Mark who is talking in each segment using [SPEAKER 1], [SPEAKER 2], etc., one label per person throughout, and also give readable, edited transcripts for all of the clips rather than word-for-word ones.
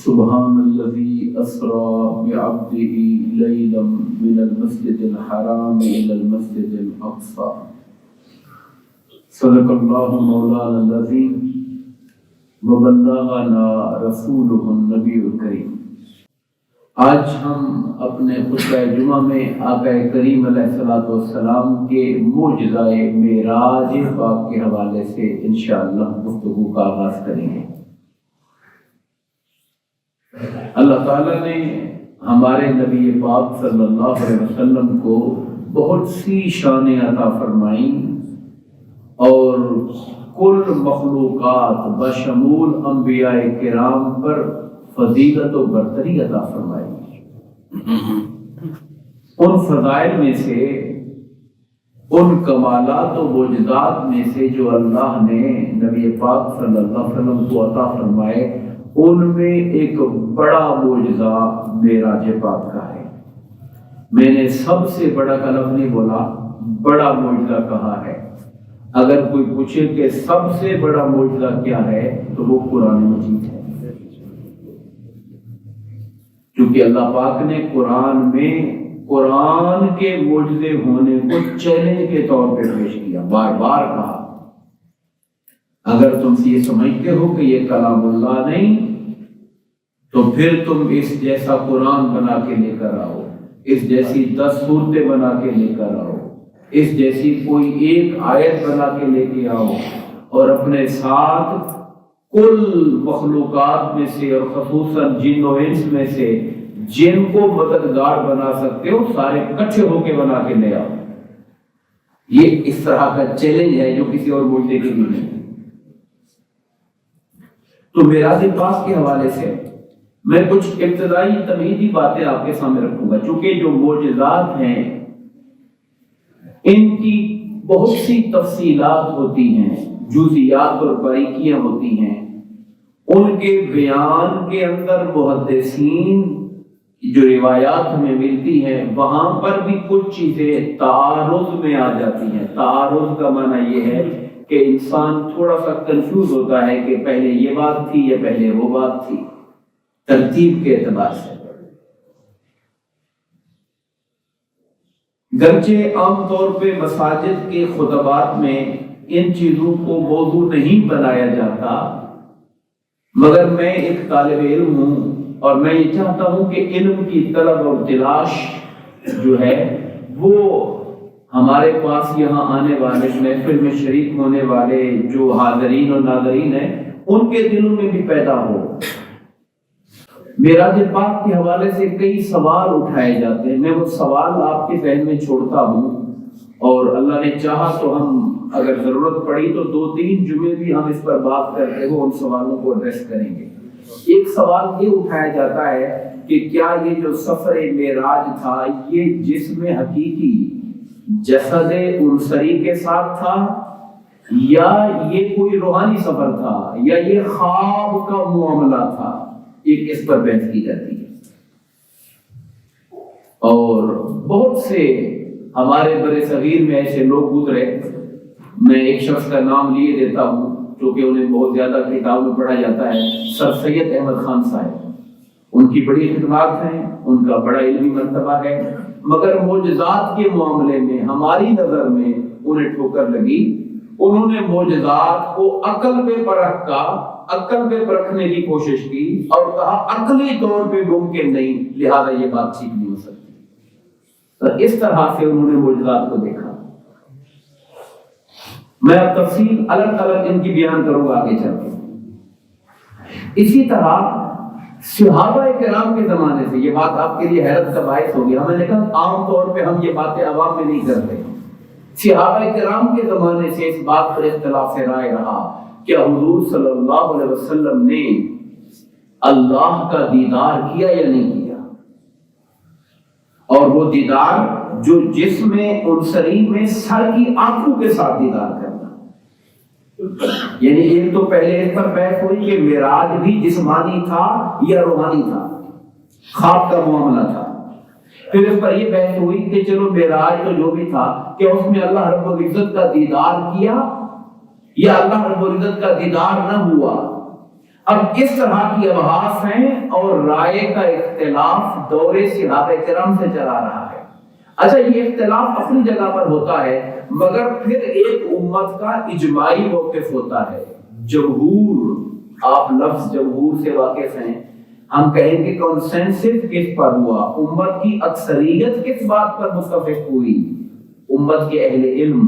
[SPEAKER 1] سبحان الذي أسرى بعبده ليلا من المسجد الحرام إلى المسجد الأقصى صدق الله مولانا العظيم وبلغنا رسوله النبي الكريم۔ آج ہم اپنے خطبہ جمعہ میں آقا کریم علیہ الصلوۃ والسلام کے معجزہ معراج پاک کے حوالے سے انشاءاللہ گفتگو کا آغاز کریں گے۔ اللہ تعالیٰ نے ہمارے نبی پاک صلی اللہ علیہ وسلم کو بہت سی شانیں عطا فرمائیں اور کل مخلوقات بشمول انبیاء کرام پر فضیلت و برتری عطا فرمائی۔ ان فضائل میں سے، ان کمالات و معجزات میں سے جو اللہ نے نبی پاک صلی اللہ علیہ وسلم کو عطا فرمائے، ان میں ایک بڑا معجزہ معراج پاک کا ہے۔ میں نے سب سے بڑا کا لفظ نہیں بولا، بڑا معجزہ کہا ہے۔ اگر کوئی پوچھے کہ سب سے بڑا معجزہ کیا ہے تو وہ قرآن مجید ہے، کیونکہ اللہ پاک نے قرآن میں قرآن کے معجزے ہونے کو چیلنج کے طور پہ پیش کیا، بار بار کہا اگر تم یہ سمجھتے ہو کہ یہ کلام اللہ نہیں تو پھر تم اس جیسا قرآن بنا کے لے کر آؤ، اس جیسی 10 صورتیں بنا کے لے کر آؤ، اس جیسی کوئی ایک آیت بنا کے لے کے آؤ، اور اپنے ساتھ کل مخلوقات میں سے اور خصوصاً جن و انس میں سے جن کو مددگار بنا سکتے ہو سارے اکٹھے ہو کے بنا کے لے آؤ۔ یہ اس طرح کا چیلنج ہے جو کسی اور معجزے کے لیے نہیں۔ تو معراج پاک کے حوالے سے میں کچھ ابتدائی تمہیدی باتیں آپ کے سامنے رکھوں گا، چونکہ جو معجزات ہیں ان کی بہت سی تفصیلات ہوتی ہیں، جزئیات اور باریکیاں ہوتی ہیں، ان کے بیان کے اندر محدثین جو روایات ہمیں ملتی ہیں وہاں پر بھی کچھ چیزیں تعارض میں آ جاتی ہیں۔ تعارض کا معنی یہ ہے کہ انسان تھوڑا سا کنفیوز ہوتا ہے کہ پہلے یہ بات تھی یا پہلے وہ بات تھی، ترتیب کے اعتبار سے۔ گرچہ عام طور پہ مساجد کے خطبات میں ان چیزوں کو موضوع نہیں بنایا جاتا، مگر میں ایک طالب علم ہوں اور میں یہ چاہتا ہوں کہ علم کی طلب اور تلاش جو ہے وہ ہمارے پاس یہاں آنے والے محفل میں شریک ہونے والے جو حاضرین اور ناظرین ہیں ان کے دلوں میں بھی پیدا ہو۔ معراج پاک کے حوالے سے کئی سوال اٹھائے جاتے ہیں، میں وہ سوال آپ کے ذہن میں چھوڑتا ہوں، اور اللہ نے چاہا تو ہم اگر ضرورت پڑی تو 2-3 جمعے بھی ہم اس پر بات کرتے ہوئے ان سوالوں کو ایڈریس کریں گے۔ ایک سوال یہ اٹھایا جاتا ہے کہ کیا یہ جو سفر معراج تھا یہ جسم حقیقی جسد انصری کے ساتھ تھا، یا یہ کوئی روحانی سفر تھا، یا یہ خواب کا معاملہ تھا؟ ایک اس پر بحث کی جاتی ہے، اور بہت سے ہمارے برے صغیر میں ایسے لوگ گزرے، میں ایک شخص کا نام لیے دیتا ہوں کیونکہ انہیں بہت زیادہ کتاب میں پڑھا جاتا ہے، سر سید احمد خان صاحب۔ ان کی بڑی خدمات ہیں، ان کا بڑا علمی مرتبہ ہے، مگر معجزات کے معاملے میں ہماری نظر میں انہیں ٹھوکر لگی۔ انہوں نے معجزات کو عقل پہ پرکھنے کی کوشش کی اور کہا عقلی طور پہ ممکن نہیں، لہذا یہ بات ٹھیک نہیں ہو سکتی۔ تو اس طرح سے انہوں نے معجزات کو دیکھا۔ میں اب تفصیل الگ الگ ان کی بیان کروں گا آگے چل کے۔ اسی طرح صحابہ کرام کے زمانے سے، یہ بات آپ کے لیے حیرت کا باعث ہوگی، ہمیں نے کہا عام طور پہ ہم یہ باتیں عوام میں نہیں کرتے۔ صحابہ کرام کے زمانے سے اس بات پر اختلاف رائے رہا کہ حضور صلی اللہ علیہ وسلم نے اللہ کا دیدار کیا یا نہیں کیا، اور وہ دیدار جو جسم انصری میں سر کی آنکھوں کے ساتھ دیدار کرنا، یعنی ایک تو پہلے اس پر بحث ہوئی کہ معراج بھی جسمانی تھا یا روحانی تھا، خواب کا معاملہ تھا۔ پھر اس پر یہ بحث ہوئی کہ چلو معراج تو جو بھی تھا کہ اس میں اللہ رب العزت کا دیدار کیا یا اللہ رب العزت کا دیدار نہ ہوا۔ اب اس طرح کی ابحاث ہیں اور رائے کا اختلاف دور صحابہ کرام سے چلا رہا ہے۔ اچھا یہ اختلاف اپنی جگہ پر ہوتا ہے، مگر پھر ایک امت کا اجماعی موقف ہوتا ہے۔ جمہور، آپ لفظ جمہور سے واقف ہیں، ہم کہیں گے کنسنسس کس پر ہوا، امت کی اکثریت کس بات پر متفق ہوئی، امت کے اہل علم،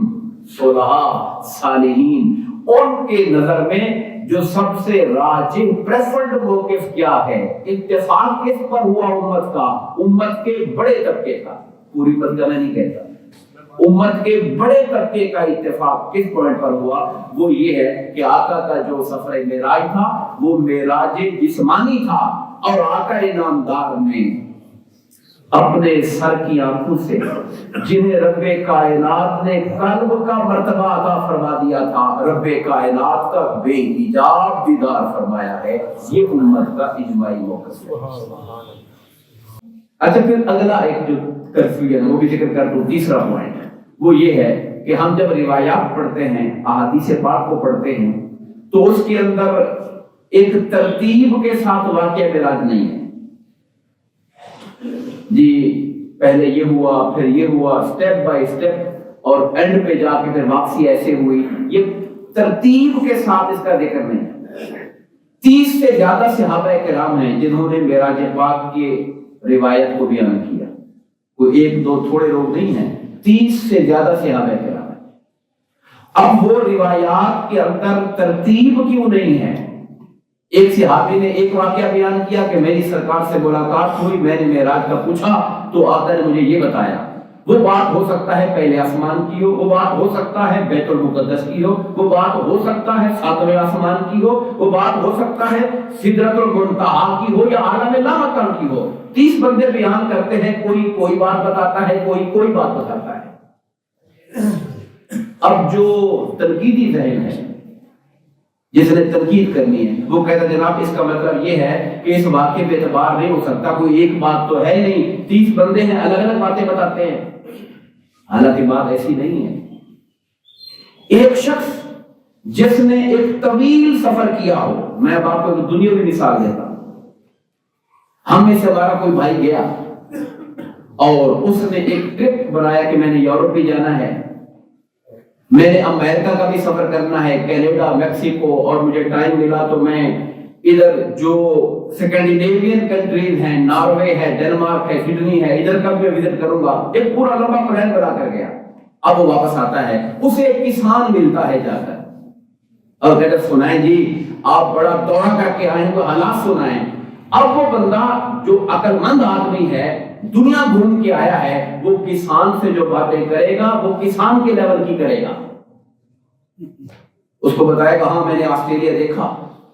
[SPEAKER 1] صلحاء، صالحین، ان کے نظر میں جو سب سے راجح پریفرڈ موقف کیا ہے، اتفاق کس پر ہوا امت کا، امت کے بڑے طبقے کا، پوری امت کا میں نہیں کہتا، امت کے بڑے طبقے کا اتفاق کس پوائنٹ پر ہوا، وہ یہ ہے کہ آقا کا جو سفر معراج تھا وہ معراج جسمانی تھا، اور آقا انعامدار نے اپنے سر کی آنکھوں سے جنہیں رب کائنات نے قلب کا مرتبہ عطا فرما دیا تھا، رب کائنات کا بے حجاب دیدار فرمایا ہے۔ یہ امت کا اجماعی موقف ہے۔ اچھا پھر اگلا ایک جو کنفیوژن وہ بھی ذکر کر دوں، تیسرا پوائنٹ وہ یہ ہے کہ ہم جب روایات پڑھتے ہیں، احادیث پاک کو پڑھتے ہیں، تو اس کے اندر ایک ترتیب کے ساتھ واقعہ معراج نہیں ہے، جی پہلے یہ ہوا پھر یہ ہوا، سٹیپ بائی سٹیپ، اور اینڈ پہ جا کے پھر واپسی ایسے ہوئی، یہ ترتیب کے ساتھ اس کا ذکر نہیں ہے۔ 30 سے زیادہ صحابہ کرام ہیں جنہوں نے معراج پاک کی روایت کو بیان کیا، کوئی ایک دو تھوڑے لوگ نہیں ہیں، 30 سے زیادہ صحابہ کرام ہیں۔ اب وہ روایات کے اندر ترتیب کیوں نہیں ہے؟ ایک صحابی نے ایک واقعہ بیان کیا کہ میری سرکار سے ملاقات ہوئی، میں نے معراج کا پوچھا تو آقا نے مجھے یہ بتایا، وہ بات ہو سکتا ہے پہلے آسمان کی ہو، وہ بات ہو سکتا ہے بیت المقدس کی ہو، وہ بات ہو سکتا ہے 7ویں آسمان کی ہو، وہ بات ہو سکتا ہے سدرۃ المنتہا کی ہو یا عالم لامکان کی ہو۔ 30 بندے بیان کرتے ہیں، کوئی کوئی بات بتاتا ہے، کوئی کوئی بات بتاتا ہے۔ اب جو تنقیدی ذہن ہے، جس نے تنقید کرنی ہے، وہ کہتا ہے جناب اس کا مطلب یہ ہے کہ اس واقعے پہ اعتبار نہیں ہو سکتا، کوئی ایک بات تو ہے نہیں، 30 بندے ہیں الگ الگ باتیں بتاتے ہیں، حالانکہ بات ایسی نہیں ہے۔ ایک شخص جس نے ایک طویل سفر کیا ہو، میں اب آپ کو دنیاوی مثال دیتا ہوں، ہم میں سے ہمارا کوئی بھائی گیا اور اس نے ایک ٹرپ بنایا کہ میں نے یورپ بھی جانا ہے، میں نے امریکہ کا بھی سفر کرنا ہے، کینیڈا، میکسیکو، اور مجھے ٹائم ملا تو میں ادھر جو سکینڈینیوین کنٹریز ہیں، ناروے ہے، ڈنمارک ہے، سڈنی ہے، ادھر کا بھی میں وزٹ کروں گا، ایک پورا لمبا پلان بنا کر گیا۔ اب وہ واپس آتا ہے، اسے ایک کسان ملتا ہے جا کر اور کہتا ہے سنائیں جی آپ بڑا دورہ کر کے آئے ہیں تو حالات سنائیں۔ اب وہ بندہ جو عقل مند آدمی ہے، دنیا گھوم کے آیا ہے، وہ کسان سے جو باتیں کرے گا وہ کسان کے لیول کی کرے گا، اس کو بتائے گا ہاں میں نے آسٹریلیا دیکھا،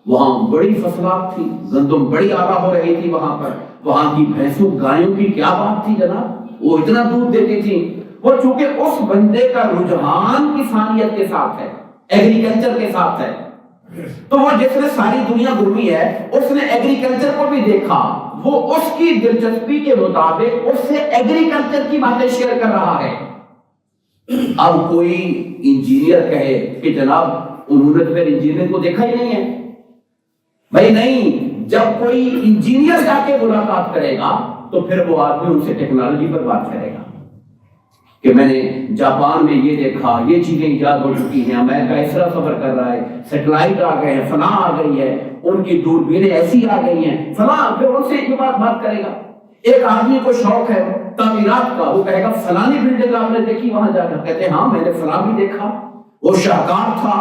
[SPEAKER 1] وہاں بڑی فصلات تھی، گندم بڑی اعلیٰ ہو رہی تھی، وہاں پر وہاں کی بھینسوں گایوں کی کیا بات تھی جناب، وہ اتنا دودھ دیتی تھی۔ وہ چونکہ اس بندے کا رجحان کسانیت کے ساتھ ہے، ایگریکلچر کے ساتھ ہے، تو وہ جس نے ساری دنیا گھومی ہے اس نے ایگریکلچر کو بھی دیکھا، وہ اس کی دلچسپی کے مطابق اس سے ایگریکلچر کی باتیں شیئر کر رہا ہے۔ اب کوئی انجینئر کہے کہ جناب انہوں نے تو پھر انجینئر کو دیکھا ہی نہیں ہے، بھائی نہیں، جب کوئی انجینئر جا کے ملاقات کرے گا تو پھر وہ آدمی ان سے ٹیکنالوجی پر بات کرے گا کہ میں نے جاپان میں یہ دیکھا، یہ چیزیں ایجاد ہو چکی ہیں، امریکہ اس طرح سفر کر رہا ہے، سیٹلائٹ آ گئے ہیں، فلاں آ گئی ہے، ان کی دوربینیں ایسی آ گئی ہیں، فلاں، پھر ان سے ایک بات کرے گا۔ ایک آدمی کو شوق ہے تعمیرات کا، وہ کہے گا فلانی بلڈنگ آپ نے دیکھی وہاں جا کر، کہتے ہیں ہاں میں نے فلاں بھی دیکھا، وہ شاہکار تھا،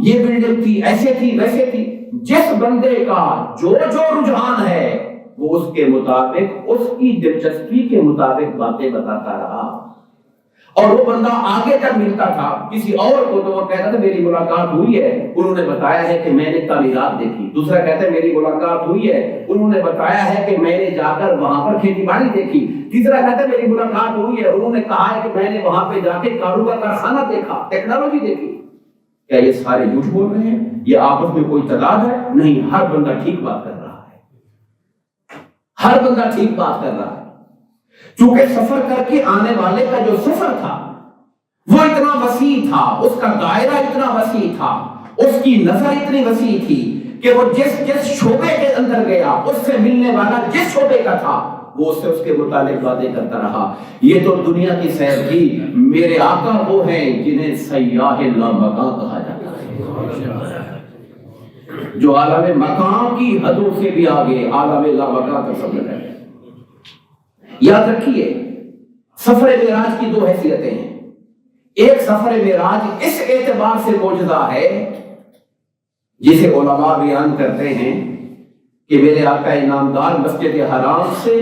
[SPEAKER 1] یہ بلڈنگ تھی، ایسے تھی ویسے تھی۔ جس بندے کا جو رجحان ہے وہ اس کے مطابق، اس کی دلچسپی کے مطابق باتیں بتاتا رہا، اور وہ بندہ آگے تک ملتا تھا کسی اور کو تو وہ کہتا تھا میری ملاقات ہوئی ہے، انہوں نے بتایا ہے کہ میں نے تعمیرات دیکھی، دوسرا کہتا ہے میری ملاقات ہوئی ہے، انہوں نے بتایا ہے کہ میں نے جا کر وہاں پر کھیتی باڑی دیکھی، تیسرا کہتا ہے میری ملاقات ہوئی ہے، انہوں نے کہا ہے کہ میں نے وہاں پہ جا کے کاروں کا کارخانہ دیکھا، ٹیکنالوجی دیکھی۔ کیا یہ سارے جھوٹ بول رہے ہیں؟ یہ آپس میں کوئی تضاد ہے؟ نہیں، ہر بندہ ٹھیک بات کر رہا ہے، ہر بندہ ٹھیک بات کر رہا ہے، چونکہ سفر کر کے آنے والے کا جو سفر تھا وہ اتنا وسیع تھا، اس کا دائرہ اتنا وسیع تھا، اس کی نظر اتنی وسیع تھی کہ وہ جس شعبے کے اندر گیا اس سے ملنے والا جس شعبے کا تھا وہ اس سے اس کے متعلق باتیں کرتا رہا. یہ تو دنیا کی سیر کی. میرے آقا وہ ہیں جنہیں سیاح لامکاں کہا جاتا ہے، جو عالم مکان کی حدوں سے بھی آگے عالم لامکاں کا سفر ہے. یاد رکھیے سفر معراج کی دو حیثیتیں ہیں. ایک سفر معراج اس اعتبار سے معجزہ ہے جسے علماء بیان کرتے ہیں کہ میرے آقا انعامدار مسجد حرام سے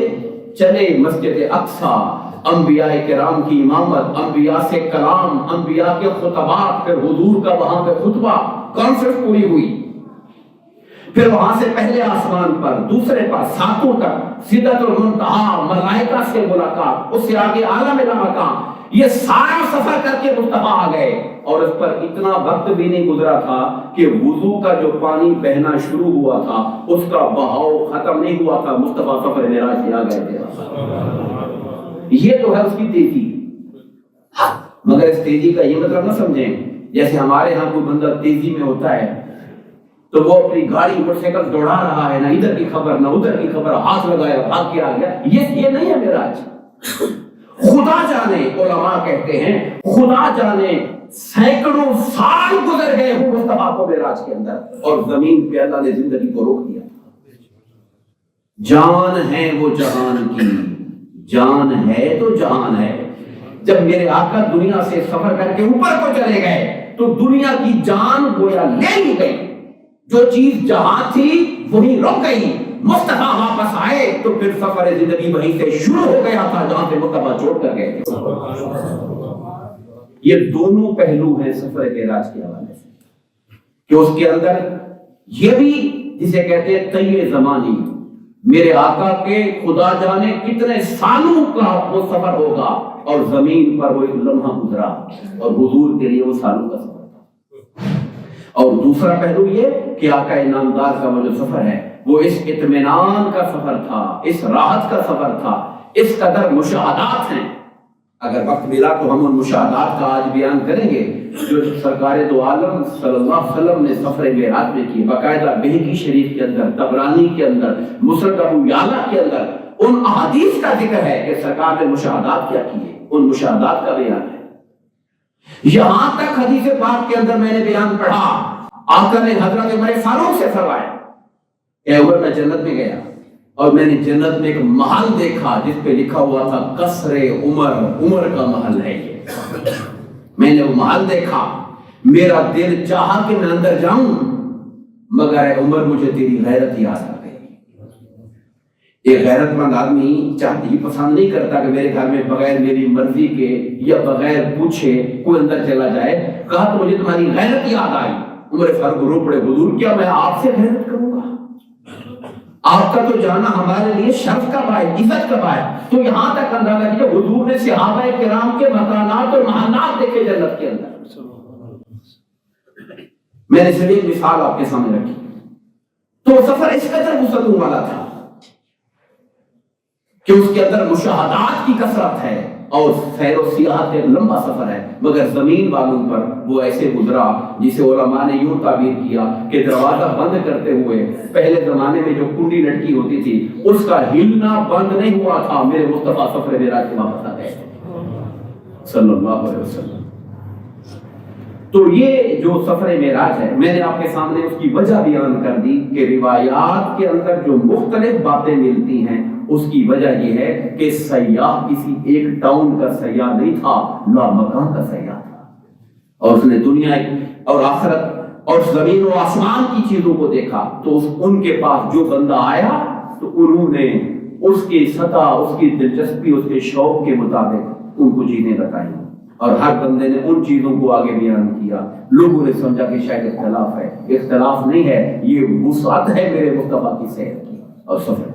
[SPEAKER 1] چلے مسجد اقصیٰ، انبیاء کرام کی امامت، انبیاء سے کلام، انبیاء کے خطبات، پھر حضور کا وہاں پہ خطبہ کانفرنس پوری ہوئی، پھر وہاں سے پہلے آسمان پر، دوسرے پر، ساتوں تک، سدرۃ المنتہا، ملائکہ سے ملاقات، اس سے آگے عالم لامکان. یہ سارا سفر کر کے مصطفیٰ آ گئے اور اس پر اتنا وقت بھی نہیں گزرا تھا کہ وضو کا جو پانی بہنا شروع ہوا تھا اس کا بہاؤ ختم نہیں ہوا تھا. مصطفیٰ سفر معراج سے آ گئے تھے. یہ تو ہے اس کی تیزی. مگر اس تیزی کا یہ مطلب نہ سمجھیں جیسے ہمارے ہاں کوئی بندہ تیزی میں ہوتا ہے تو وہ اپنی گاڑی موٹر سائیکل دوڑا رہا ہے، نہ ادھر کی خبر نہ ادھر کی خبر، ہاتھ لگایا بھاگ کے آ گیا. یہ نہیں ہے معراج. خدا جانے، علماء کہتے ہیں خدا جانے سینکڑوں سال گزر گئے ہوں مصطفیٰ کو معراج کے اندر اور زمین پہ اللہ نے زندگی کو روک دیا. جان ہے وہ جہان کی، جان ہے تو جہان ہے. جب میرے آقا دنیا سے سفر کر کے اوپر کو چلے گئے تو دنیا کی جان گویا لے لی گئی. جو چیز جہاں تھی وہی رک گئی. مصطفیٰ واپس آئے تو پھر سفر زندگی وہیں سے شروع ہو گیا تھا جہاں سے مصطفیٰ چھوڑ کر گئے تھے. یہ دونوں پہلو ہیں سفر معراج کے حوالے سے کہ اس کے اندر یہ بھی جسے کہتے ہیں طی زمانی، میرے آقا کے خدا جانے کتنے سالوں کا وہ سفر ہوگا اور زمین پر وہ ایک لمحہ گزرا اور حضور کے لیے وہ سالوں کا سفر تھا. اور دوسرا پہلو یہ کہ آقا انعامدار کا وہ جو سفر ہے وہ اس اطمینان کا سفر تھا، اس راحت کا سفر تھا. اس قدر مشاہدات ہیں. اگر وقت ملا تو ہم ان مشاہدات کا آج بیان کریں گے جو سرکار دو عالم صلی اللہ علیہ وسلم نے سفر معراج میں کی. باقاعدہ بہقی شریف کے اندر، طبرانی کے اندر، مسند ابو یعلا کے اندر ان احادیث کا ذکر ہے کہ سرکار نے مشاہدات کیا کیے. ان مشاہدات کا بیان ہے. یہاں تک حدیث پاک کے اندر میں نے بیان پڑھا، آقا نے حضرت عمر فاروق سے فرمایا اے عمر میں جنت میں گیا اور میں نے جنت میں ایک محل دیکھا جس پہ لکھا ہوا تھا قصر عمر، عمر کا محل ہے یہ. میں نے وہ محل دیکھا، میرا دل چاہا کہ میں اندر جاؤں مگر اے عمر مجھے تیری غیرت یاد آ گئی. ایک غیرت مند آدمی چاہتی پسند نہیں کرتا کہ میرے گھر میں بغیر میری مرضی کے یا بغیر پوچھے کوئی اندر چلا جائے. کہا تو مجھے تمہاری غیرت یاد آئی. عمر فاروق رو پڑے حضور کیا میں آپ سے غیرت کروں گا؟ آپ کا تو جانا ہمارے لیے شرف کا باعث، عزت کا باعث. تو یہاں تک اندازہ کیجیے حضور نے صحابہ کرام کے مکانات اور محلات دیکھے جنت کے اندر. میں نے صرف ایک مثال آپ کے سامنے رکھی. تو سفر اس قدر وسعتوں والا تھا کہ اس کے اندر مشاہدات کی کثرت ہے اور سیر و سیاحت ایک لمبا سفر ہے. مگر زمین والوں پر وہ ایسے گزرا جسے علماء نے یوں تعبیر کیا کہ دروازہ بند کرتے ہوئے پہلے زمانے میں جو کنڈی لٹکی ہوتی تھی اس کا ہلنا بند نہیں ہوا تھا. میرے مصطفیٰ سفر معراج کے واپس آ گئے صلی اللہ علیہ وسلم. تو یہ جو سفر معراج ہے میں نے آپ کے سامنے اس کی وجہ بیان کر دی کہ روایات کے اندر جو مختلف باتیں ملتی ہیں اس کی وجہ یہ ہے کہ سیاح کسی ایک ٹاؤن کا سیاح نہیں تھا، لامکان کا سیاح تھا اور اس نے دنیا اور آخرت اور زمین و آسمان کی چیزوں کو دیکھا. تو ان کے پاس جو بندہ آیا تو انہوں نے اس کی سطح، اس کی دلچسپی، اس کے شوق کے مطابق ان کو چیزیں بتائیں اور ہر بندے نے ان چیزوں کو آگے بیان کیا. لوگوں نے سمجھا کہ شاید اختلاف ہے. اختلاف نہیں ہے، یہ وسعت ہے میرے مصطفیٰ کی سیر کی اور سفر.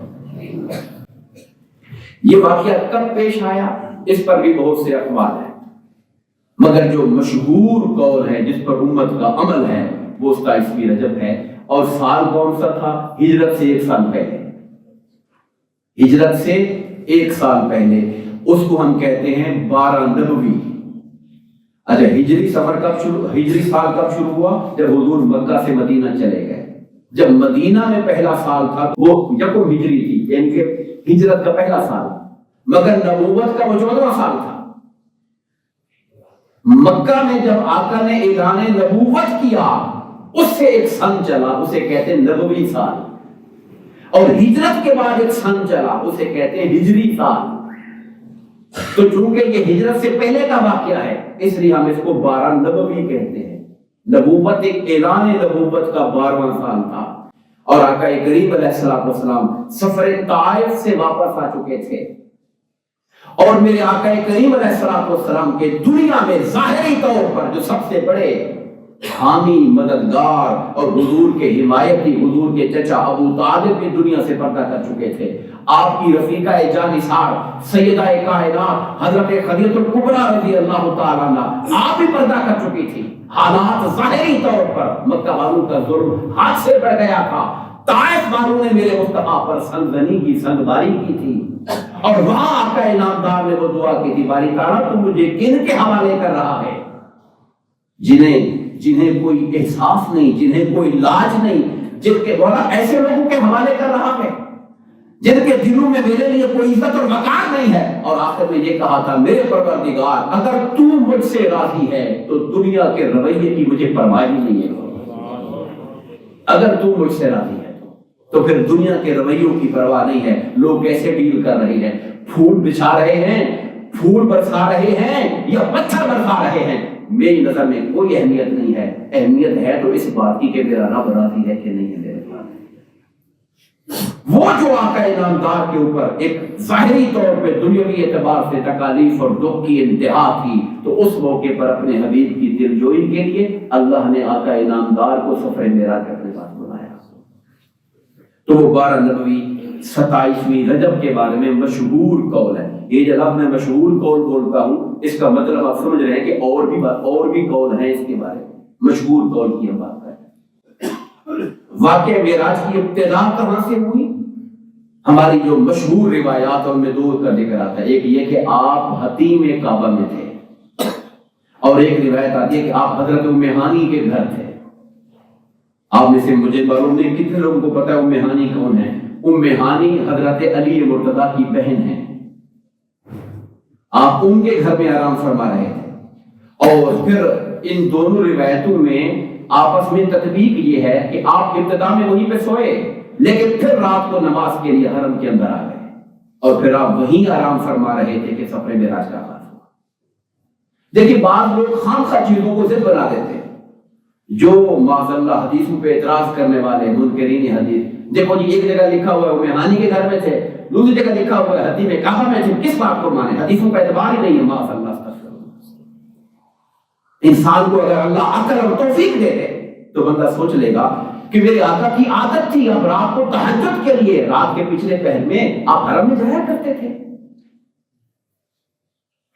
[SPEAKER 1] یہ واقعہ کب پیش آیا اس پر بھی بہت سے اقوال ہیں مگر جو مشہور قول ہے جس پر امت کا عمل ہے وہ 27 رجب ہے. اور سال کون سا تھا؟ ہجرت سے 1 سال پہلے. ہجرت سے 1 سال پہلے اس کو ہم کہتے ہیں 12 نبوی. اچھا ہجری سفر کب شروع، ہجری سال کب شروع ہوا؟ جب حضور مکہ سے مدینہ چلے گئے. جب مدینہ میں پہلا سال تھا وہ یکم ہجری تھی، یعنی کہ ہجرت کا پہلا سال، مگر نبوت کا وہ 14واں سال تھا۔ مکہ میں جب آقا نے اعلان نبوت کیا اس سے ایک سن چلا، اسے کہتے ہیں نبوی سال، اور ہجرت کے بعد ایک سن چلا، اسے کہتے ہیں ہجری سال۔ تو چونکہ یہ ہجرت سے پہلے کا واقعہ ہے اس لیے ہم اس کو 12 نبوی کہتے ہیں۔ نبوت ایک اعلان نبوت کا 12واں سال تھا، اور آقا کریم علیہ السلام سفر طائف سے واپس آ چکے تھے، اور میرے آقا کریم علیہ السلام کے دنیا میں ظاہری طور پر جو سب سے بڑے حامی، مددگار اور حضور کے حمایتی، حضور کے چچا ابو طالب بھی دنیا سے پردہ کر چکے تھے۔ آپ کی رفیقہ جانثار سیدہ کائنات حضرت خدیجہ الکبریٰ رضی اللہ تعالیٰ عنہ آپ بھی پردہ کر چکی تھی۔ حالات ظاہری طور پر مکہ والوں کا ظلم حد سے بڑھ گیا تھا، طائف والوں نے میرے مصطفیٰ پر سنگدنی کی، سنگباری کی تھی، اور وہاں آقا انعامدار نے وہ دعا کی تھی، باری تعالیٰ تو مجھے کن کے حوالے کر رہا ہے جنہیں کوئی احساس نہیں، جنہیں کوئی لاج نہیں، جن کے بولا ایسے لوگوں کے حوالے کر رہا ہے جن کے دلوں میں میرے لیے کوئی عزت اور وقار نہیں ہے۔ اور آخر میں یہ کہا تھا، میرے پروردگار اگر تو مجھ سے راضی ہے تو دنیا کے رویے کی مجھے پرواہ ہی نہیں ہے، اگر تو مجھ سے راضی ہے تو پھر دنیا کے رویوں کی پرواہ نہیں ہے۔ لوگ کیسے ڈیل کر رہے ہیں، پھول بچھا رہے ہیں، پھول برسا رہے ہیں یا پتھر برسا رہے ہیں، میری نظر میں کوئی اہمیت نہیں ہے۔ اہمیت ہے تو اس بات کی کہ میرا رب راضی ہے کہ نہیں ہے میرے پاس۔ وہ جو آقا انعامدار کے اوپر ایک ظاہری طور پہ دنیاوی اعتبار سے تکالیف اور دکھ کی انتہا تھی، تو اس موقع پر اپنے حبیب کی دلجوئی کے لیے اللہ نے آقا انعامدار کو سفر معراج کرنے بعد بلایا۔ تو وہ 12 نبوی 27ویں رجب کے بارے میں مشہور قول ہے۔ یہ جب میں مشہور قول بولتا ہوں اس کا مطلب آپ سمجھ رہے ہیں کہ اور بھی قول ہیں اس کے بارے میں۔ مشہور قول کی ہم بات کریں۔ واقعہ معراج کی ابتدا کہاں سے ہوئی؟ ہماری جو مشہور روایات ان میں 2 کا ذکر آتا ہے، ایک یہ کہ آپ حتیم کعبہ میں تھے، اور ایک روایت آتی ہے کہ آپ حضرت ام ہانی کے گھر تھے۔ آپ میں سے مجھے معلوم نہیں کتنے لوگوں کو پتا ہے ام ہانی کون ہے۔ ام ہانی حضرت علی مرتضیٰ کی بہن ہے۔ آپ ان کے گھر میں آرام فرما رہے تھے، اور پھر ان دونوں روایتوں میں آپس میں تطبیق یہ ہے کہ آپ ابتدا میں وہیں پہ سوئے، لیکن پھر رات کو نماز کے لیے حرم کے اندر آ گئے، اور پھر آپ وہیں آرام فرما رہے تھے کہ سفر معراج کا آغاز ہوا۔ دیکھیے بعض لوگ خامخواہ چیزوں کو ضد بنا دیتے ہیں، جو معاذ اللہ حدیثوں پہ اعتراض کرنے والے منکرین حدیث، دیکھو جی ایک جگہ لکھا ہوا ہے ام ہانی کے گھر میں تھے، دوسری جگہ لکھا ہوا ہے حتیم کعبہ میں تھے، کس بات کو مانے؟ حدیثوں کا اعتبار ہی نہیں ہے۔ معاذ اللہ، انسان کو اگر اللہ عقل اور توفیق دے دے تو بندہ سوچ لے گا کہ میرے آقا کی عادت تھی اب رات کو تہجد کے لیے رات کے پچھلے پہر میں آپ حرم میں جایا کرتے تھے،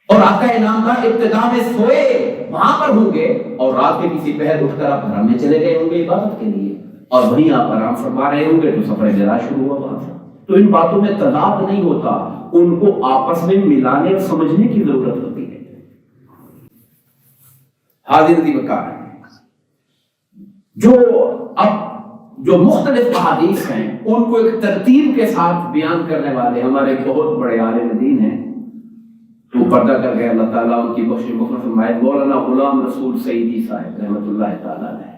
[SPEAKER 1] اور آقا انعامدار ابتدا میں سوئے وہاں پر ہوں گے، اور رات کے کسی پہر اٹھ کر آپ حرم میں چلے گئے ہوں گے عبادت کے لیے، اور وہیں آپ آرام فرما رہے ہوں گے، تو سفر معراج شروع ہوا وہاں سے۔ تو ان باتوں میں تضاد نہیں ہوتا، ان کو آپس میں ملانے اور سمجھنے کی ضرورت ہوتی ہے۔ حاضر دی وقار جو مختلف احادیث ہیں ان کو ایک ترتیب کے ساتھ بیان کرنے والے ہمارے بہت بڑے عالم دین ہیں، تو پردہ کر گئے، اللہ تعالیٰ ان کی بخش فرمائے، مولانا غلام رسول سعیدی صاحب رحمۃ اللہ تعالیٰ علیہ،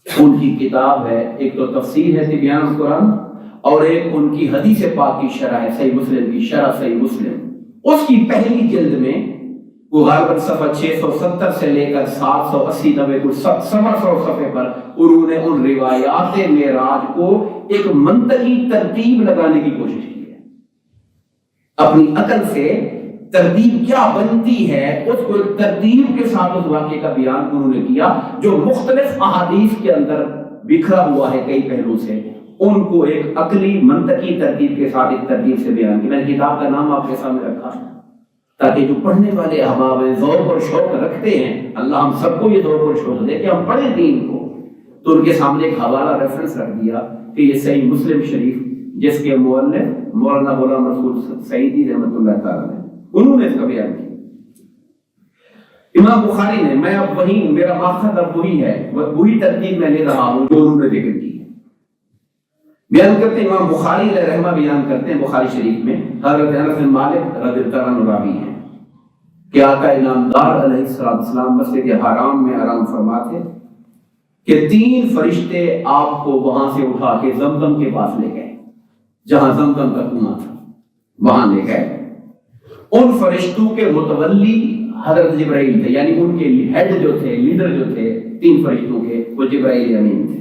[SPEAKER 1] ان کی کتاب ہے، ایک تو تفسیر ہے تبیان القرآن، اور ایک ان کی حدیث پاک کی شرح ہے، صحیح مسلم کی شرح صحیح مسلم۔ اس کی پہلی جلد میں وہ غالباً صفحہ 670 سے لے کر 780 90 کچھ 700 صفحے پر انہوں نے ان روایات معراج کو ایک منطقی ترتیب لگانے کی کوشش کی ہے۔ اپنی عقل سے ترتیب کیا بنتی ہے اس کو ایک ترتیب کے ساتھ اس واقعے کا بیان انہوں نے کیا، جو مختلف احادیث کے اندر بکھرا ہوا ہے کئی پہلو سے، ان کو ایک عقلی منطقی ترتیب کے ساتھ ایک ترتیب سے بیان کیا۔ میں نے کتاب کا نام آپ کے سامنے رکھا ہے تاکہ جو پڑھنے والے احباب ذوق اور شوق رکھتے ہیں، اللہ ہم سب کو یہ ذوق اور شوق دے کہ ہم پڑھیں دین کو، تو ان کے سامنے ایک حوالہ ریفرنس رکھ دیا کہ یہ صحیح مسلم شریف جس کے مؤلف مولانا غلام رسول سعیدی رحمۃ اللہ تعالیٰ نے انہوں نے اس کا بیان کیا۔ امام بخاری نے، میں اب وہی میرا ماخذ اب وہی ہے، وہی ترتیب میں لے رہا ہوں جو انہوں نے ذکر کی ہے۔ بیان کرتے ہیں امام بخاری علیہ رحمہ بیان کرتے ہیں بخاری شریف میں حضرت انس بن مالک رضی اللہ عنہ راوی ہیں کہ آقا انعامدار علیہ السلام مسجد حرام میں آرام فرما تھے کہ 3 فرشتے آپ کو وہاں سے اٹھا کے زمزم کے پاس لے گئے، جہاں زمزم کا کنواں تھا وہاں لے گئے۔ ان فرشتوں کے متولی حضرت جبرائیل تھے، یعنی ان کے ہیڈ جو تھے، لیڈر جو تھے 3 فرشتوں کے، وہ جبرائیل امین تھے۔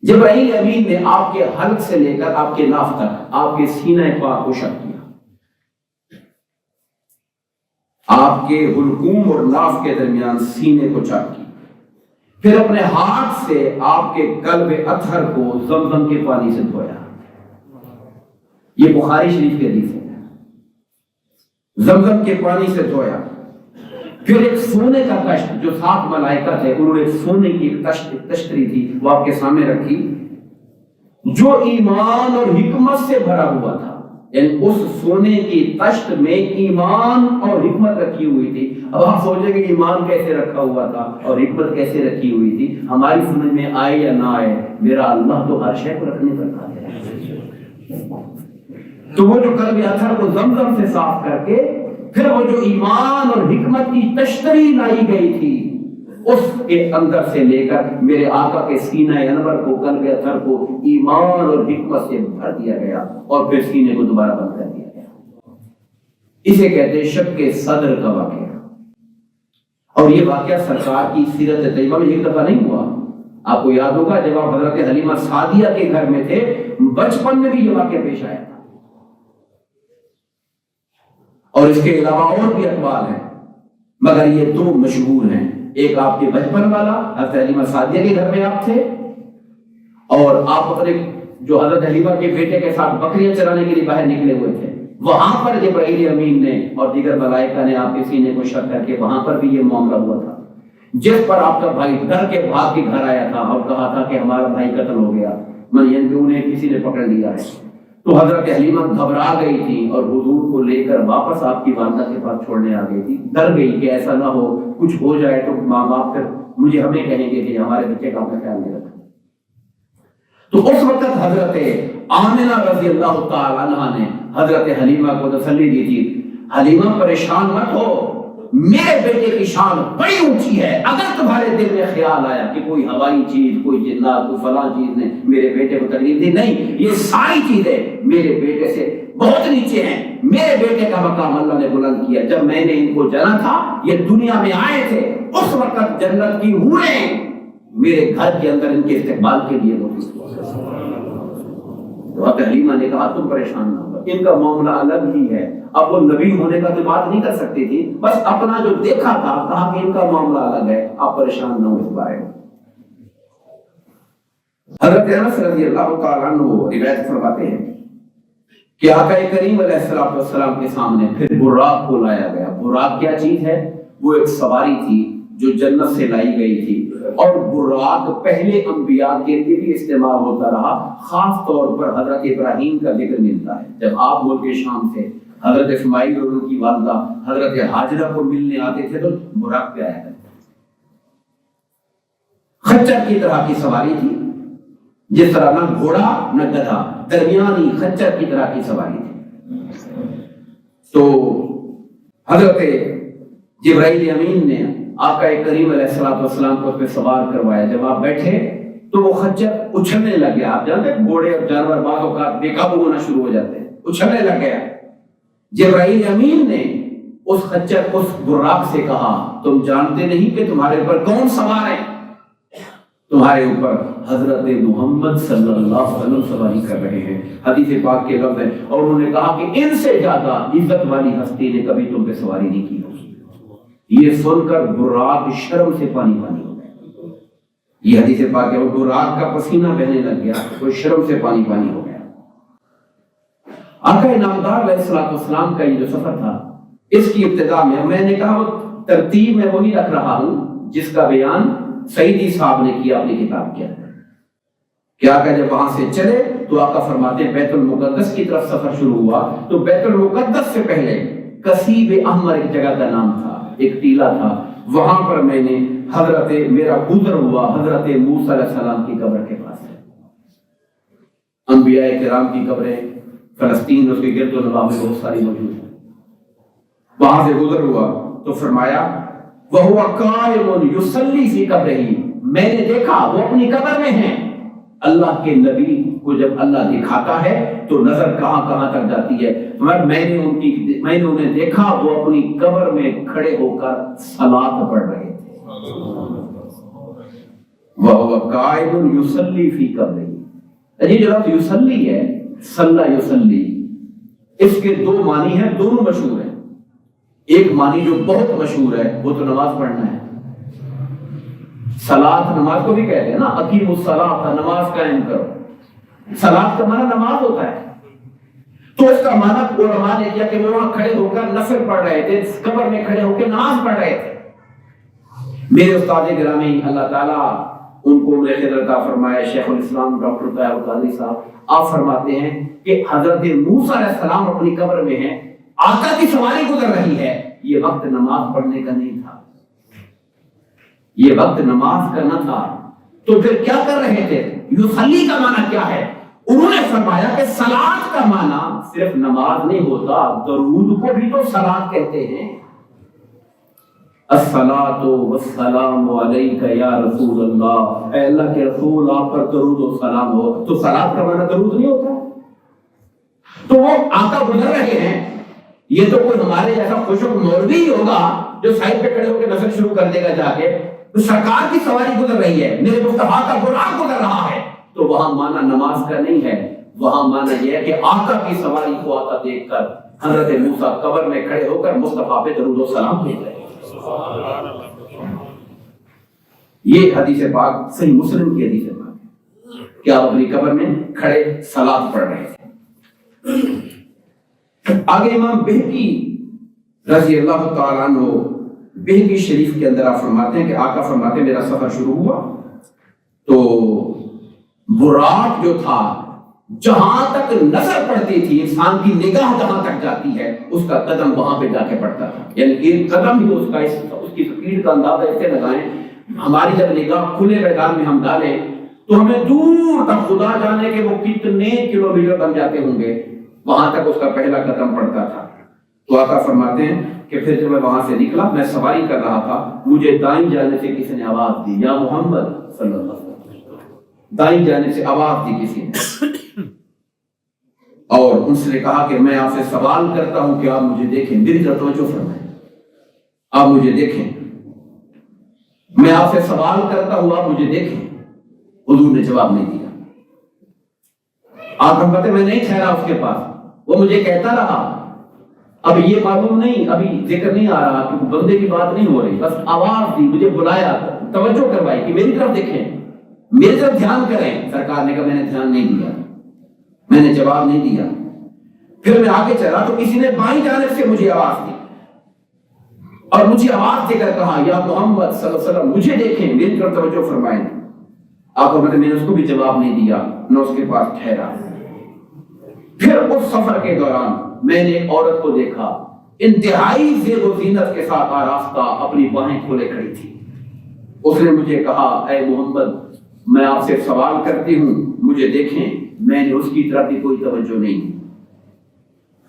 [SPEAKER 1] جبرائیل امین نے آپ کے حلق سے لے کر آپ کے ناف تک آپ کے سینہ پاک کو شق کیا، آپ کے حلقوم اور ناف کے درمیان سینے کو چاک کی، پھر اپنے ہاتھ سے آپ کے قلب اطہر کو زمزم کے پانی سے دھویا۔ یہ بخاری شریف کے حدیث ہے، زمزم کے پانی سے دھویا۔ پھر ایک سونے کا تشت، جو 7 ملائکہ تھے انہوں نے ایک سونے کی ایک تشتری تھی وہ آپ کے سامنے رکھی، جو ایمان اور حکمت سے بھرا ہوا تھا، یعنی اس سونے کی تشت میں ایمان اور حکمت رکھی ہوئی تھی۔ اب آپ سوچیں کہ ایمان کیسے رکھا ہوا تھا اور حکمت کیسے رکھی ہوئی تھی، ہماری سمجھ میں آئے یا نہ آئے، میرا اللہ تو ہر شے کو رکھنے پر قادر ہے۔ تو وہ جو قلب اطہر کو زمزم سے صاف کر کے پھر وہ جو ایمان اور حکمت کی تشتری لائی گئی تھی اس کے اندر سے لے کر میرے آقا کے سینہ انور کو، قلب اطہر کو ایمان اور حکمت سے بھر دیا گیا اور پھر سینے کو دوبارہ بند کر دیا گیا۔ اسے کہتے ہیں شق کے صدر کا واقعہ۔ اور یہ واقعہ سرکار کی سیرت طیبہ میں ایک دفعہ نہیں ہوا، آپ کو یاد ہوگا جب آپ حضرت حلیمہ سعدیہ کے گھر میں تھے، بچپن میں بھی یہ واقعہ پیش آیا تھا۔ اور اس کے علاوہ اور بھی اقوال ہیں، مگر یہ 2 مشہور ہیں۔ ایک آپ کے بچپن والا، حضرت حلیمہ سعدیہ کے گھر میں آپ تھے، اور آپ اپنے جو حضرت حلیمہ کے بیٹے کے ساتھ بکریاں چرانے کے لیے باہر نکلے ہوئے تھے، وہاں پر جبرائیل امین نے اور دیگر ملائکہ نے آپ کے سینے کو شق کر کے وہاں پر بھی یہ معاملہ ہوا تھا، جس پر آپ کا بھائی ڈر کے بھاگ کے گھر آیا تھا اور کہا تھا کہ ہمارا بھائی قتل ہو گیا، یعنی کہ انہیں کسی نے پکڑ لیا ہے۔ تو حضرت حلیمہ گھبرا گئی تھی اور حضور کو لے کر واپس آپ کی والدہ کے پاس چھوڑنے آ گئی تھی، ڈر گئی کہ ایسا نہ ہو کچھ ہو جائے تو ماں باپ پھر ہمیں کہیں گے کہ ہمارے بچے کا خیال نہیں رکھا۔ تو اس وقت حضرت آمنہ رضی اللہ تعالی عنہا نے حضرت حلیمہ کو تسلی دی تھی، حلیمہ پریشان مت ہو، میرے بیٹے کی شان بڑی اونچی ہے، اگر تمہارے دل میں خیال آیا کہ کوئی ہوائی چیز، کوئی جنات، کوئی فلاں چیز نے میرے بیٹے کو تکلیف دی، نہیں، یہ ساری چیزیں میرے بیٹے سے بہت نیچے ہیں، میرے بیٹے کا مقام اللہ نے بلند کیا۔ جب میں نے ان کو جانا تھا یہ دنیا میں آئے تھے، اس وقت جنت کی حوریں میرے گھر کے اندر ان کے استقبال کے لیے ہوتی تھی۔ تو حلیمہ نے کہا تم پریشان نہ ہو، ان کا معاملہ الگ ہی ہے، اب وہ نبی ہونے کا تو بات نہیں کر سکتی تھی، بس اپنا جو دیکھا تھا کہا کہ ان کا معاملہ الگ ہے، آپ پریشان نہ ہو اس بارے میں۔ حضرت انس رضی اللہ تعالیٰ عنہ روایت فرماتے ہیں کہ آقا کریم علیہ السلام کے سامنے پھر براق کو لایا گیا۔ براق کیا چیز ہے؟ وہ ایک سواری تھی جو جنت سے لائی گئی تھی، اور براق پہلے انبیاء کے لیے بھی استعمال ہوتا رہا، خاص طور پر حضرت ابراہیم کا ذکر ملتا ہے۔ جب آپ ملک شام سے حضرت اسماعیل اور ان کی والدہ حضرت ہاجرہ کو ملنے آتے تھے تو براق پہ آیا کرتے، خچر کی طرح کی سواری تھی، جس طرح نہ گھوڑا نہ گدھا، درمیانی خچر کی طرح کی سواری تھی۔ تو حضرت جبرائیل امین نے آقا کریم علیہ السلام کو اس پہ سوار کروایا۔ جب آپ بیٹھے تو وہ خچر اچھلنے لگ گیا۔ آپ جانتے ہیں گھوڑے اور جانور بعض اوقات بے قابو ہونا شروع ہو جاتے ہیں، اچھلنے لگ گیا۔ جبرائیل امین نے اس خچر، اس براق سے کہا تم جانتے نہیں کہ تمہارے اوپر کون سوار ہے؟ تمہارے اوپر حضرت محمد صلی اللہ علیہ وسلم سواری کر رہے ہیں۔ حدیث پاک کے لفظ ہے، اور انہوں نے کہا کہ ان سے زیادہ عزت والی ہستی نے کبھی تم پہ سواری نہیں کی ہوگی۔ یہ سن کر براق شرم سے پانی پانی ہو گیا۔ یہ حدیث پاک ہے، اور براق کا پسینہ بہنے لگ گیا، وہ شرم سے پانی پانی ہو گیا۔ آقا انعامدار علیہ السلام کا یہ جو سفر تھا، اس کی ابتدا میں نے کہا وہ ترتیب میں وہی رکھ رہا ہوں جس کا بیان سعیدی صاحب نے کیا اپنی کتاب کے اندر۔ کہ آقا جب وہاں سے چلے تو آقا فرماتے ہیں بیت المقدس کی طرف سفر شروع ہوا، تو بیت المقدس سے پہلے کسیب احمر ایک جگہ کا نام تھا، ایک ٹیلا تھا، وہاں پر میں نے میرا گزر ہوا حضرت موسیٰ علیہ السلام کی قبر کے پاس ہے۔ انبیاء کرام کی قبریں فلسطین اس کے گرد و نواح میں بہت ساری موجود ہیں. وہاں سے گزر ہوا تو فرمایا وَهُوَ قَائِمٌ يُصَلِّي فِي قَبْرِهِ، میں نے دیکھا وہ اپنی قبر میں ہیں. اللہ کے نبی کو جب اللہ دکھاتا ہے تو نظر کہاں کہاں تک جاتی ہے. میں نے انہیں دیکھا وہ اپنی قبر میں کھڑے ہو کر صلاۃ پڑھ رہے تھے. وَهُوَ قَائِمٌ يُصَلِّي فِي قَبْرِهِ. یہ جو لفظ یصلی ہے، صلی یصلی، اس کے دو معنی ہیں، دونوں مشہور ہیں. ایک معنی جو بہت مشہور ہے وہ تو نماز پڑھنا ہے. صلاۃ نماز کو بھی کہتے ہیں نا، اقیموا الصلاۃ، نماز قائم کرو. صلاۃ کا معنی نماز ہوتا ہے. تو اس کا معنی علماء نے کیا کہ وہ وہاں کھڑے ہو کر نفل پڑھ رہے تھے، قبر میں کھڑے ہو کے نماز پڑھ رہے تھے. میرے استاد گرامی اللہ تعالیٰ ان کو عمر خضر عطا فرمائے، شیخ الاسلام ڈاکٹر طاہر القادری صاحب، آپ فرماتے ہیں کہ حضرت موسیٰ علیہ السلام اپنی قبر میں ہیں، آقا کی سواری گزر رہی ہے. یہ وقت نماز پڑھنے کا نہیں تھا، یہ وقت نماز کا نہ تھا. تو پھر کیا کر رہے تھے؟ یصلی کا معنی کیا ہے؟ انہوں نے فرمایا کہ صلاۃ کا معنی صرف نماز نہیں ہوتا، درود کو بھی تو صلاۃ کہتے ہیں. الصلاۃ والسلام علیک یا رسول اللہ، اے اللہ کے رسول آپ پر درود و سلام ہو. تو صلاۃ کا معنی درود نہیں ہوتا؟ تو وہ آقا گزر رہے ہیں، یہ تو کوئی ہمارے جیسا خوشک مولوی ہی ہوگا جو سائڈ پہ کھڑے ہو کے نفل شروع کر دے گا جا کے. تو سرکار کی سواری گزر رہی ہے، میرے مصطفیٰ کا براق گزر رہا ہے. تو وہاں معنی نماز کا نہیں ہے، وہاں معنی یہ ہے کہ آقا کی سواری کو آتا دیکھ کر حضرت موسیٰ قبر میں کھڑے ہو کر مصطفیٰ پہ درود و سلام بھیج رہے ہیں. یہ حدیث پاک صحیح مسلم کی حدیث پاک ہے کہ آپ اپنی قبر میں کھڑے صلاۃ پڑھ رہے تھے. آگے امام بہقی رضی اللہ تعالیٰ عنہ بہقی شریف کے اندر آپ فرماتے ہیں کہ آقا فرماتے ہیں میرا سفر شروع ہوا تو براق جو تھا جہاں تک نظر پڑتی تھی، انسان کی نگاہ جہاں تک جاتی ہے اس کا قدم وہاں پہ جا کے پڑتا تھا. یعنی ایک قدم ہی اس کی سپیڈ کا اندازہ ایسے لگائیں، ہماری جب نگاہ کھلے میدان میں ہم ڈالیں تو ہمیں دور تک خدا جانے کے وہ کتنے کلومیٹر بن جاتے ہوں گے، وہاں تک اس کا پہلا قدم پڑتا تھا. تو آقا فرماتے ہیں کہ پھر جب میں وہاں سے نکلا، میں سواری کر رہا تھا، مجھے دائیں جانے سے کسی نے آواز دی، یا محمد صلی اللہ علیہ وسلم. دائیں جانے سے آواز دی کسی نے، اور ان سے کہا کہ میں آپ سے سوال کرتا ہوں کہ آپ مجھے دیکھیں. میری طرف توجہ فرمائیں، آپ مجھے دیکھیں، میں آپ سے سوال کرتا ہوں آپ مجھے دیکھیں. حضور نے جواب نہیں دیا. آپ ہم کہتے میں نہیں ٹھہرا اس کے پاس، وہ مجھے کہتا رہا. اب یہ معلوم نہیں، ابھی ذکر نہیں آ رہا کہ بندے کی بات نہیں ہو رہی، بس آواز دی، مجھے بلایا، توجہ کروائی کہ میری طرف دیکھیں، میری طرف دھیان کریں. سرکار نے کہا میں نے دھیان نہیں دیا، میں نے جواب نہیں دیا. پھر میں آگے چلا تو کسی نے بائیں جانب سے مجھے آواز دی اور مجھے آواز دے کر کہا یا محمد صلی اللہ علیہ وسلم مجھے دیکھیں، میری طرف توجہ فرمائیں. آپ کو میں نے اس کو بھی جواب نہیں دیا، نہ اس کے پاس ٹھہرا. پھر اس سفر کے دوران میں نے ایک عورت کو دیکھا، انتہائی زیب و زینت کے ساتھ آراستہ، اپنی باہیں کھولے کھڑی تھی. اس نے مجھے کہا اے محمد میں آپ سے سوال کرتی ہوں مجھے دیکھیں. میں نے اس کی طرف بھی کوئی توجہ نہیں،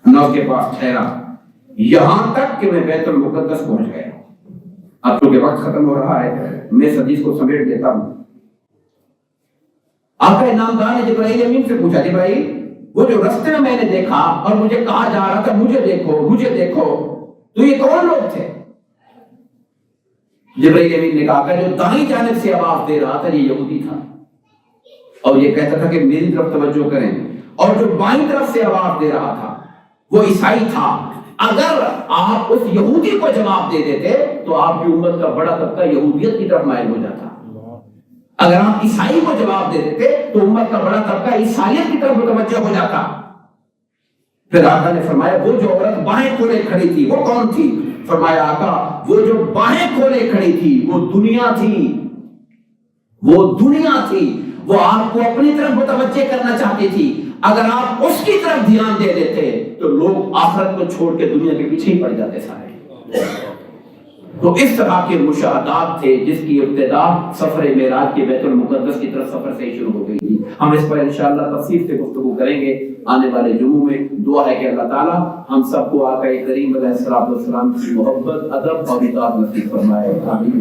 [SPEAKER 1] نہ اس کے پاس ٹھہرا، یہاں تک کہ میں بیت المقدس پہنچ گیا. اب چونکہ وقت ختم ہو رہا ہے میں اس حدیث کو سمیٹ دیتا ہوں. آقا انعامدار نے جبرائیل امین سے پوچھا جبرائیل وہ جو رستے میں نے دیکھا اور مجھے کہا جا رہا تھا مجھے دیکھو مجھے دیکھو، تو یہ کون لوگ تھے؟ جبرائیل امین نے کہا کہ جو دائیں جانب سے آواز دے رہا تھا یہ یہودی تھا اور یہ کہتا تھا کہ میری طرف توجہ کریں، اور جو بائیں طرف سے آواز دے رہا تھا وہ عیسائی تھا. اگر آپ اس یہودی کو جواب دے دیتے تو آپ کی امت کا بڑا طبقہ یہودیت کی طرف مائل ہو جاتا. اگر آپ عیسائی کو جواب دے دیتے تو امت کا بڑا طبقہ عیسائیت کی طرف متوجہ ہو جاتا. پھر آقا نے فرمایا وہ جو عورت باہیں کھولے کھڑی تھی وہ کون تھی؟ فرمایا آقا وہ جو باہیں کھولے کھڑی تھی وہ دنیا تھی، وہ دنیا تھی، وہ آپ کو اپنی طرف متوجہ کرنا چاہتی تھی. اگر آپ اس کی طرف دھیان دے دیتے تو لوگ آخرت کو چھوڑ کے دنیا کے پیچھے ہی پڑ جاتے سارے. تو اس طرح کے مشاہدات تھے جس کی ابتدا سفر معراج کے بیت المقدس کی طرف سفر سے شروع ہو گئی تھی. ہم اس پر انشاءاللہ تفصیل سے گفتگو کریں گے آنے والے جمعوں میں. دعا ہے کہ اللہ تعالیٰ ہم سب کو آقا کریم علیہ السلام کی محبت، ادب اور اطاعت نصیب فرمائے. آمین.